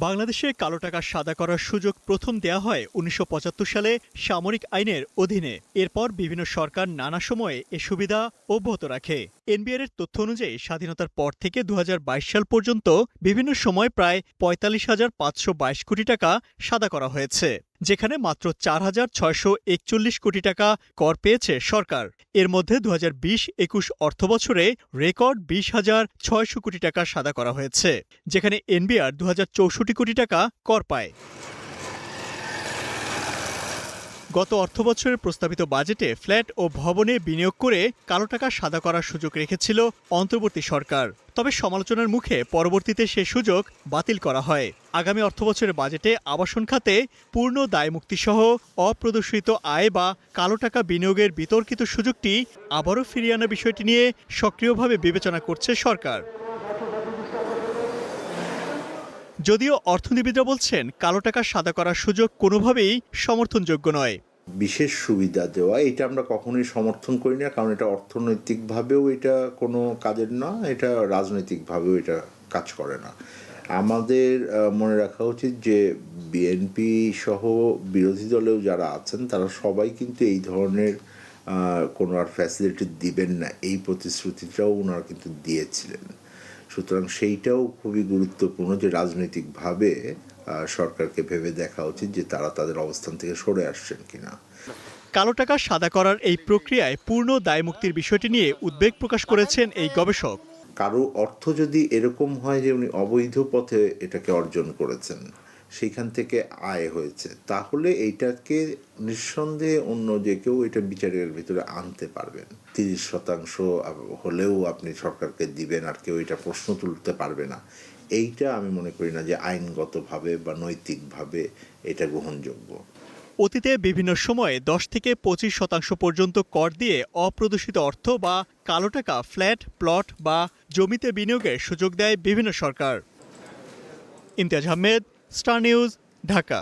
বাংলাদেশে কালো টাকা সাদা করার সুযোগ প্রথম দেয়া হয় ১৯৭৫ সালে সামরিক আইনের অধীনে। এরপর বিভিন্ন সরকার নানা সময়ে এ সুবিধা অব্যাহত রাখে। এনবিআর এর তথ্য অনুযায়ী স্বাধীনতার পর থেকে ২০২২ সাল পর্যন্ত বিভিন্ন সময় প্রায় ৪৫,৫২২ কোটি টাকা সাদা করা হয়েছে, যেখানে মাত্র ৪,৬৪১ কোটি টাকা কর পেয়েছে সরকার। এর মধ্যে ২০২০-২১ অর্থবছরে রেকর্ড ২০,৬০০ কোটি টাকা সাদা করা হয়েছে, যেখানে এনবিআর ২,০৬৪ কোটি টাকা কর পায়। গত অর্থবছরের প্রস্তাবিত বাজেটে ফ্ল্যাট ও ভবনে বিনিয়োগ করে কালো টাকা সাদা করার সুযোগ রেখেছিল অন্তর্বর্তী সরকার। তবে সমালোচনার মুখে পরবর্তীতে সে সুযোগ বাতিল করা হয়। আগামী অর্থবছরের বাজেটে আবাসন খাতে পূর্ণ দায়মুক্তিসহ অপ্রদর্শিত আয় বা কালো টাকা বিনিয়োগের বিতর্কিত সুযোগটি আবারও ফিরিয়ে আনার বিষয়টি নিয়ে সক্রিয়ভাবে বিবেচনা করছে সরকার। যদিও অর্থনীতিবিদরা বলছেন, কালো টাকা সাদা করার সুযোগ কোনোভাবেই সমর্থনযোগ্য নয়। বিশেষ সুবিধা দেওয়া এটা আমরা কখনোই সমর্থন করি না, কারণ এটা অর্থনৈতিকভাবেও এটা কোনো কাজের না, এটা রাজনৈতিকভাবেও এটা কাজ করে না। আমাদের মনে রাখা উচিত যে বিএনপি সহ বিরোধী দলেও যারা আছেন তারা সবাই কিন্তু এই ধরনের কোনো আর ফ্যাসিলিটি দিবেন না, এই প্রতিশ্রুতিটাও ওনারা কিন্তু দিয়েছিলেন। সুতরাং সেইটাও খুবই গুরুত্বপূর্ণ যে রাজনৈতিকভাবে সরকারকে ভেবে দেখা উচিত যে তারা তাদের অবস্থান থেকে সরে আসছেন কিনা। কালো টাকা সাদা করার এই প্রক্রিয়ায় পূর্ণ দায়মুক্তির বিষয়টি নিয়ে উদ্বেগ প্রকাশ করেছেন এই গবেষক। কারো অর্থ যদি এরকম হয় যে উনি অবৈধ পথে এটাকে অর্জন করেছেন, সেইখান থেকে আয় হয়েছে, তাহলে এইটাকে নিঃসন্দেহে অন্য যে কেউ এটা বিচারের ভিতরে আনতে পারবেন। ৩০% হলেও আপনি সরকারকে দিবেন আর কেউ এটা প্রশ্ন তুলতে পারবে না, এইটা আমি মনে করি না যে আইনগতভাবে বা নৈতিকভাবে এটা গ্রহণযোগ্য। অতীতে বিভিন্ন সময়ে ১০ থেকে ২৫% পর্যন্ত কর দিয়ে অপ্রদর্শিত অর্থ বা কালো টাকা ফ্ল্যাট, প্লট বা জমিতে বিনিয়োগের সুযোগ দেয় বিভিন্ন সরকার। Imtiaz Ahmed, Star News, Dhaka.